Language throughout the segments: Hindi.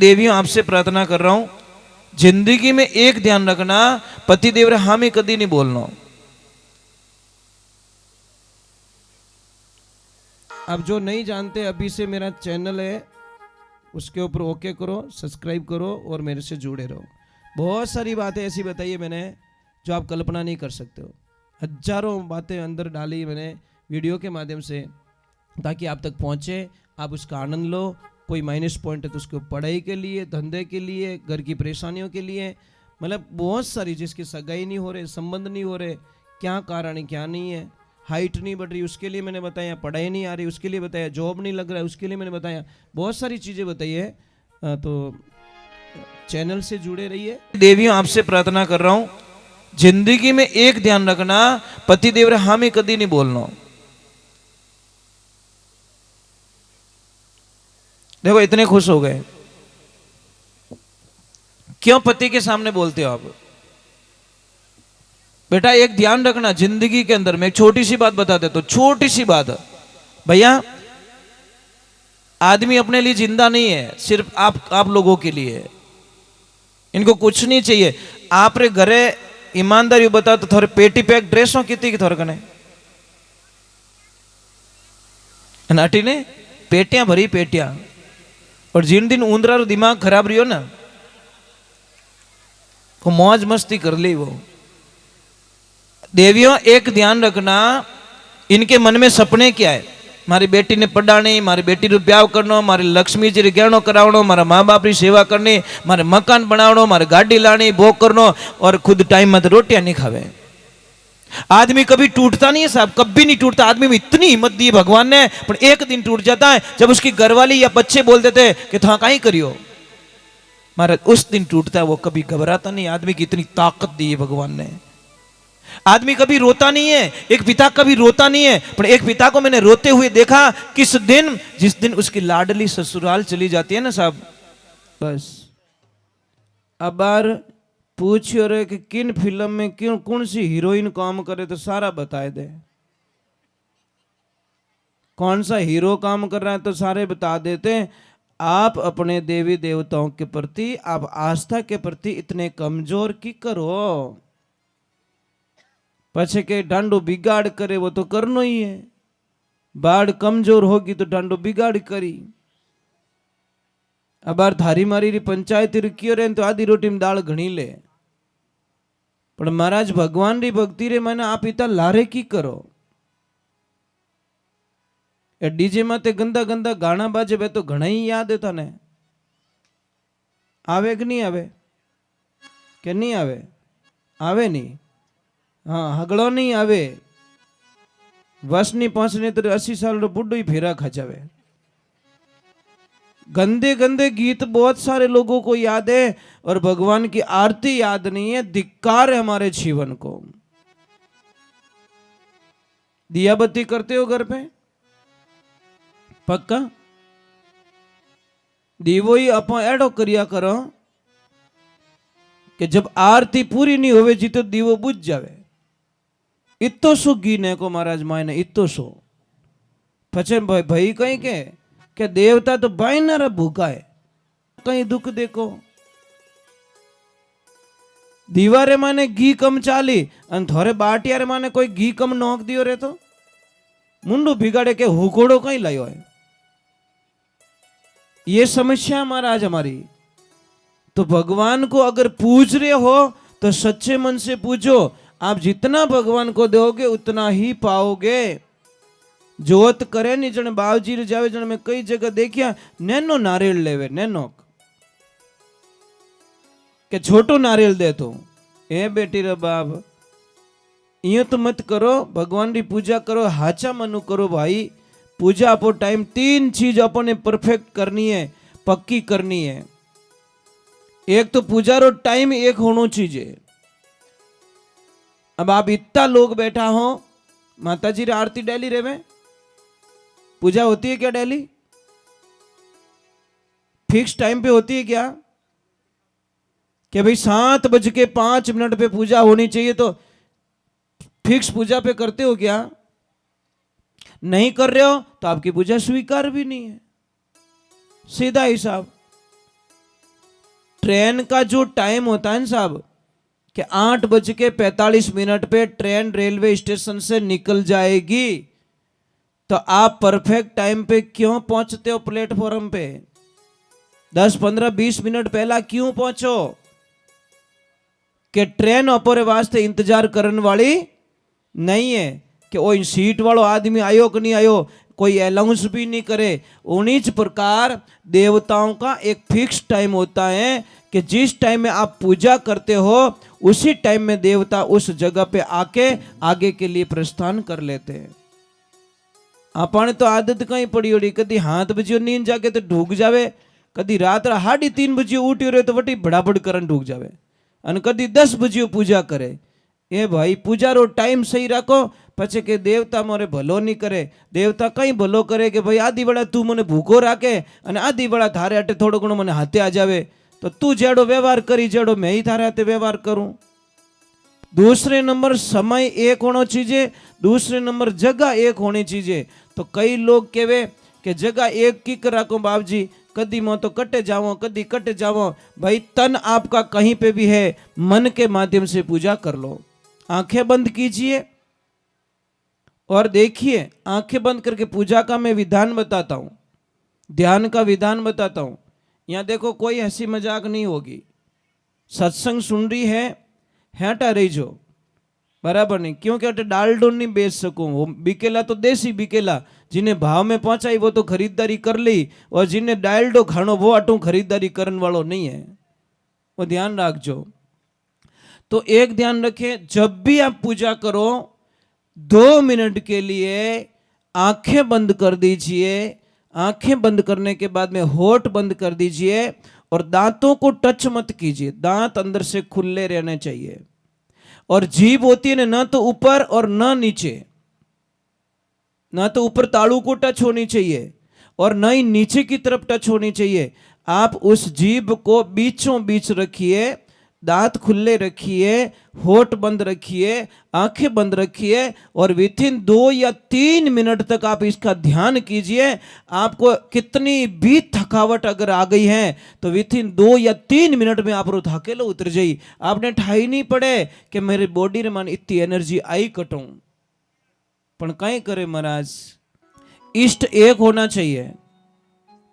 देवियों आपसे प्रार्थना कर रहा हूं, जिंदगी में एक ध्यान रखना, पति देव रे हामी कदी नहीं बोलना। अब जो नहीं जानते, अभी से मेरा चैनल है उसके ऊपर ओके करो, सब्सक्राइब करो और मेरे से जुड़े रहो। बहुत सारी बातें ऐसी बताई है मैंने जो आप कल्पना नहीं कर सकते हो। हजारों बातें अंदर डाली मैंने वीडियो के माध्यम से, ताकि आप तक पहुंचे, आप उसका आनंद लो। कोई माइनस पॉइंट है तो उसको पढ़ाई के लिए, धंधे के लिए, घर की परेशानियों के लिए, मतलब बहुत सारी, जिसकी सगाई नहीं हो रहे, संबंध नहीं हो रहे, क्या कारण है क्या नहीं है, हाइट नहीं बढ़ रही उसके लिए मैंने बताया, पढ़ाई नहीं आ रही उसके लिए बताया, जॉब नहीं लग रहा है उसके लिए मैंने बताया, बहुत सारी चीज़ें बताई है। तो चैनल से जुड़े रहिए। देवियों आपसे प्रार्थना कर रहा हूँ, जिंदगी में एक ध्यान रखना, पति देव रे हामी कदी नहीं बोलना। देखो इतने खुश हो गए, क्यों पति के सामने बोलते हो आप? बेटा एक ध्यान रखना, जिंदगी के अंदर मैं एक छोटी सी बात बता देता हूं, छोटी सी बात। भैया आदमी अपने लिए जिंदा नहीं है, सिर्फ आप लोगों के लिए है। इनको कुछ नहीं चाहिए। आप रे घरे ईमानदारी बता तो थोड़े पेटी पैक ड्रेसों की थोड़े कने नाटी ने पेटियां भरी पेटियां, और जिन दिन ऊंदरा रो दिमाग खराब रही हो ना, वो मौज मस्ती कर ली वो। देवियों एक ध्यान रखना, इनके मन में सपने क्या है? मारी बेटी ने पढ़ानी, मारी बेटी रो ब्याह करनो, मारी लक्ष्मी जी रे गहणो करावनो, मारा माँ बाप री सेवा करनी, मारे मकान बनावनो, मारे गाड़ी लानी, भोग करनो, और खुद टाइम में रोटियां नहीं खावे। आदमी कभी टूटता नहीं है साहब, कभी नहीं टूटता। आदमी में इतनी हिम्मत दी भगवान ने, पर एक दिन टूट जाता है जब उसकी घरवाली या बच्चे बोल देते कि था कहीं करियो, महाराज उस दिन टूटता है वो। कभी घबराता नहीं। आदमी की इतनी ताकत दी है भगवान ने। आदमी कभी रोता नहीं है, एक पिता कभी रोता नहीं है, पर एक पिता को मैंने रोते हुए देखा किस दिन, जिस दिन उसकी लाडली ससुराल चली जाती है ना साहब, बस। अब बार पूछियो रे कि किन फिल्म में क्यों कौन सी हीरोइन काम करे तो सारा बताए दे, कौन सा हीरो काम कर रहा है तो सारे बता देते हैं। आप अपने देवी देवताओं के प्रति, आप आस्था के प्रति इतने कमजोर की करो, पछे के डांडो बिगाड़ करे वो तो करनो ही है। बाढ़ कमजोर होगी तो डांडो बिगाड़ करी। अब बार थारी मारी री पंचायत रुकियो रे तो आधी रोटी में दाल घणी ले, पर महाराज भगवान री भक्ति रे मैंने आप इतना लारे की करो। ए डीजे माते गंदा गंदा गाना बाजे वे तो घना ही याद है तने, आवे कि नहीं आवे? के नहीं आवे? आवे नहीं। हाँ हगड़ो नहीं आवे। वस नहीं पहुंचने तो 80 साल रो बुढ़ो ही फेरा खचावे। गंदे गंदे गीत बहुत सारे लोगों को याद है, और भगवान की आरती याद नहीं है। धिक्कार है हमारे जीवन को। दिया बत्ती करते हो घर पे? पक्का दीवो ही आप एडो करिया करो कि जब आरती पूरी नहीं होवे जी तो दीवो बुझ जावे। इतो सो गीने को महाराज मायने इतो सो। पचे भाई कहीं के देवता तो बाइनर भूखा है, कहीं दुख देखो। दीवारे माने घी कम चाली, अन थोड़े बाटियारे माने कोई घी कम नोक दियो रे तो मुंडू बिगाड़े के हुकोड़ो कहीं लायो है। ये समस्या महाराज हमारी। तो भगवान को अगर पूज रहे हो तो सच्चे मन से पूजो। आप जितना भगवान को दोगे उतना ही पाओगे। जोत करे नहीं जन बावजी रे जावे, जन मैं कई जगह देखिया नैनो नारियल लेवे, नैनो के छोटो नारियल दे तो ए बेटी रे बाप यो तो मत करो। भगवान की पूजा करो, हाचा मनु करो भाई। पूजा आपो टाइम 3 चीज अपने परफेक्ट करनी है, पक्की करनी है। एक तो पूजा रो टाइम एक होना चाहिए। अब आप इतना लोग बैठा हो, माता जी रे आरती डेली रेवे, पूजा होती है क्या डेली? फिक्स टाइम पे होती है क्या कि भाई 7:05 पे पूजा होनी चाहिए तो फिक्स पूजा पे करते हो क्या? नहीं कर रहे हो तो आपकी पूजा स्वीकार भी नहीं है। सीधा हिसाब। ट्रेन का जो टाइम होता है ना साहब, कि 8:45 पे ट्रेन रेलवे स्टेशन से निकल जाएगी, तो आप परफेक्ट टाइम पे क्यों पहुंचते हो प्लेटफॉर्म पे? 10-15-20 मिनट पहला क्यों पहुंचो? कि ट्रेन अपने वास्ते इंतजार करने वाली नहीं है कि वो सीट वालों आदमी आयो कि नहीं आयो, कोई अनाउंस भी नहीं करे। उन्हीं प्रकार देवताओं का एक फिक्स टाइम होता है कि जिस टाइम में आप पूजा करते हो उसी टाइम में देवता उस जगह पे आके आगे के लिए प्रस्थान कर लेते हैं। आपने तो आदत कहीं पड़ी होड़ी, कदी 7 बजे नींद जाके तो ढूक जावे, कदी रात 3:30 बजे उठी रहे तो वटी बड़ाबड़ करन ढूक जावे, और कदी 10 बजे पूजा करे। ए भाई पूजा रो टाइम सही रखो, पछे के देवता मोरे भलो नहीं करे। देवता कहीं भलो करे कि भाई आधी बेड़ा तू मने भूखो राखे और आधी बेड़ा थारे हाटे थोड़ो घणो मने हाथे आ जावे, तो तू जेड़ो व्यवहार करी जेड़ो मैं ही थारे हाथे व्यवहार करूं। दूसरे नंबर समय एक होना चाहिए, दूसरे नंबर जगह एक होनी चाहिए। तो कई लोग कहे कि जगह एक की रखो बाप जी, कदी मो तो कटे जाओ कदी कटे जाओ। भाई तन आपका कहीं पे भी है, मन के माध्यम से पूजा कर लो। आंखें बंद कीजिए और देखिए, आंखें बंद करके पूजा का मैं विधान बताता हूं, ध्यान का विधान बताता हूं। यहां देखो कोई हंसी मजाक नहीं होगी, सत्संग सुन रही है हेटा रही जो बराबर नहीं, क्योंकि अटे डालडो नहीं बेच सकूं। वो बिकेला तो देसी बिकेला, जिन्हें भाव में पहुंचाई वो तो खरीदारी कर ली, और जिन्हें डालडो खानो वो अटू खरीदारी करने वालों नहीं है, वो ध्यान रखो। तो एक ध्यान रखें, जब भी आप पूजा करो 2 मिनट के लिए आंखें बंद कर दीजिए। आंखें बंद करने के बाद में होठ बंद कर दीजिए और दांतों को टच मत कीजिए, दांत अंदर से खुले रहने चाहिए। और जीभ होती है ना तो ऊपर और ना नीचे, ना तो ऊपर तालू को टच होनी चाहिए और ना ही नीचे की तरफ टच होनी चाहिए। आप उस जीभ को बीचों बीच रखिए, दांत खुले रखिए, होठ बंद रखिए, आंखें बंद रखिए और विथिन 2 या 3 मिनट तक आप इसका ध्यान कीजिए। आपको कितनी भी थकावट अगर आ गई है तो विथिन 2 या 3 मिनट में आप रो थकेलो उतर जाई। आपने ठाई नहीं पड़े कि मेरी बॉडी रे मन इतनी एनर्जी आई कटूं, पण कई करे महाराज, इष्ट एक होना चाहिए।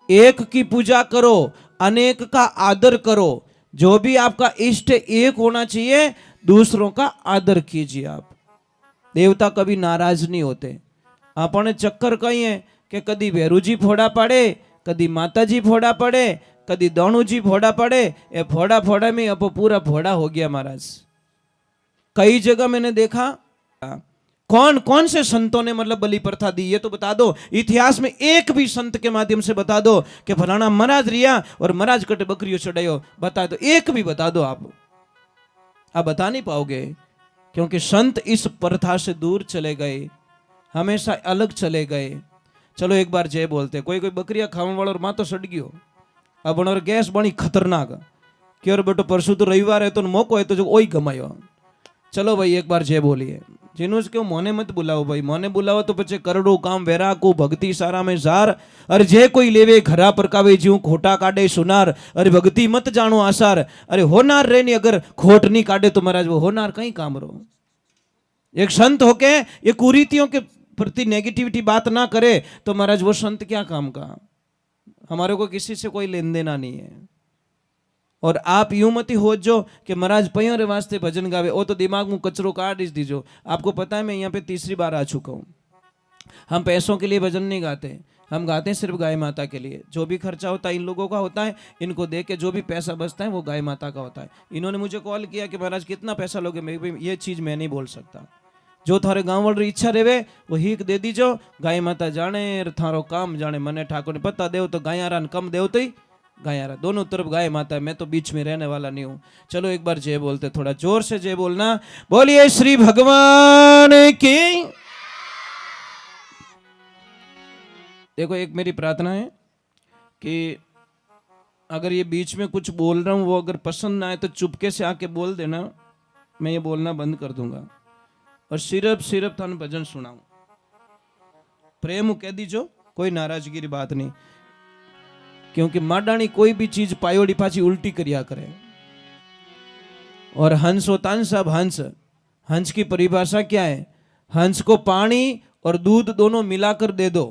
एक की पूजा करो, अनेक का आदर करो। जो भी आपका इष्ट एक होना चाहिए, दूसरों का आदर कीजिए। आप देवता कभी नाराज नहीं होते। आपने चक्कर कही है कि कदी भैरू जी फोड़ा पड़े, कदी माता जी फोड़ा पड़े, कदी दोनों जी फोड़ा पड़े, ये फोड़ा फोड़ा में अब पूरा फोड़ा हो गया महाराज। कई जगह मैंने देखा, कौन कौन से संतों ने मतलब बलि प्रथा दी, ये तो बता दो। इतिहास में एक भी संत के माध्यम से बता दो कि फलाना महाराज रिया और महाराज कटे बकरियों चढ़ायो, बता दो, एक भी बता दो। आप बता नहीं पाओगे, क्योंकि संत इस प्रथा से दूर चले गए, हमेशा अलग चले गए। चलो एक बार जय बोलते। कोई कोई बकरियां खाने वाला और मां तो सड़ गयो, अब और गैस बनी खतरनाक क्यों बेटो, परसों तो रविवार है तो मौको है तो जो ओई गमायो। चलो भाई एक बार जय बोलिए। जिन्हों क्यों मोने मत बुलाओ भाई, मोने बुलाओ तो पचे करोड़ों काम वेरा को भक्ति सारा में जार। अरे जे कोई लेवे घरा परकावे जीव खोटा काटे सुनार, अरे भक्ति मत जानो आसार। अरे होनार रे नहीं, अगर खोट नहीं काटे तो महाराज वो होनार कहीं काम रो। एक संत होके ये कुरीतियों के प्रति नेगेटिविटी बात ना करे तो महाराज वो संत क्या काम का। हमारे को किसी से कोई लेन देना नहीं है। और आप यूं मत हो जो कि महाराज पयों रे वास्ते भजन गावे, वो तो दिमाग में कचरो काट दीजो। आपको पता है मैं यहाँ पे 3री बार आ चुका हूँ। हम पैसों के लिए भजन नहीं गाते, हम गाते हैं सिर्फ गाय माता के लिए। जो भी खर्चा होता है इन लोगों का होता है, इनको दे के जो भी पैसा बचता है वो गाय माता का होता है। इन्होंने मुझे कॉल किया कि महाराज कितना पैसा लोगे, मैं ये चीज़ मैं नहीं बोल सकता। जो थारे गाँव वाली इच्छा रहे वो हीक दे दीजो, गाय माता जाने थारो काम जाने। मने ठाकुर ने पता देव तो गायारान कम देव तो गायारा, दोनों तरफ गाय माता है, मैं तो बीच में रहने वाला नहीं हूं। चलो एक बार जय बोलते, थोड़ा जोर से जय बोलना। बोलिए श्री भगवान की। देखो एक मेरी प्रार्थना है कि अगर ये बीच में कुछ बोल रहा हूं वो अगर पसंद ना आए तो चुपके से आके बोल देना, मैं ये बोलना बंद कर दूंगा और सिर्फ थाने भजन सुनाऊं। प्रेम कह दीजो, कोई नाराजगी की बात नहीं। क्योंकि माडाणी कोई भी चीज पायोड़ी पाची उल्टी करिया करे। और हंस होता है सब हंस, हंस की परिभाषा क्या है? हंस को पानी और दूध दोनों मिलाकर दे दो,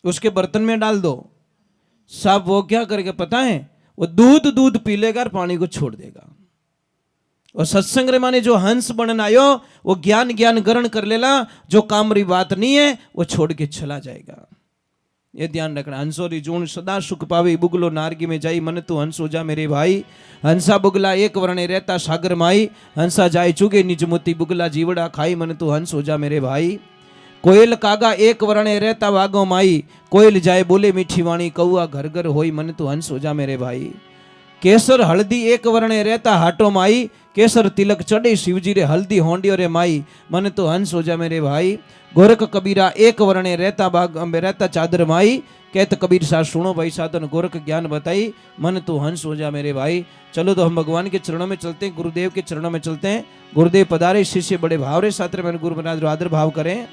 उसके बर्तन में डाल दो, सब वो क्या करेगा पता है? वो दूध पी लेगा और पानी को छोड़ देगा। और सत्संग रे माने जो हंस बनन आयो वो ज्ञान ग्रहण कर लेला, जो काम री बात नहीं है वो छोड़ के चला जाएगा। ये ध्यान रखना। हंसो री जून सदा सुख पावे, बुगलो नारगी में जाई, मन तू हंस हो जा मेरे भाई। हंसा बुगला एक वर्णे रहता सागर माई, हंसा जाए चुगे निज मोती, बुगला जीवड़ा खाई, मन तू हंस हो जा मेरे भाई। कोयल कागा एक वर्णे रहता वागो माई, कोयल जाए बोले मीठी वाणी, कौआ घर घर होई, मन तू हंस हो जा मेरे भाई। केसर हल्दी एक वर्णे रहता हाटो माई, केसर तिलक चढ़े शिवजी रे, हल्दी होंडियो रे माई, मन तो हंस हो जा मेरे भाई। गोरख कबीरा एक वर्णे रहता बाग रहता चादर माई, कहत कबीर साथ सुनो भाई साधन गोरख ज्ञान बताई, मन तो हंस हो जा मेरे भाई। चलो तो हम भगवान के चरणों में चलते हैं, गुरुदेव के चरणों में चलते हैं। गुरुदेव पधारे, शिष्य बड़े भाव रे साथ में गुरु बना आदर भाव करें।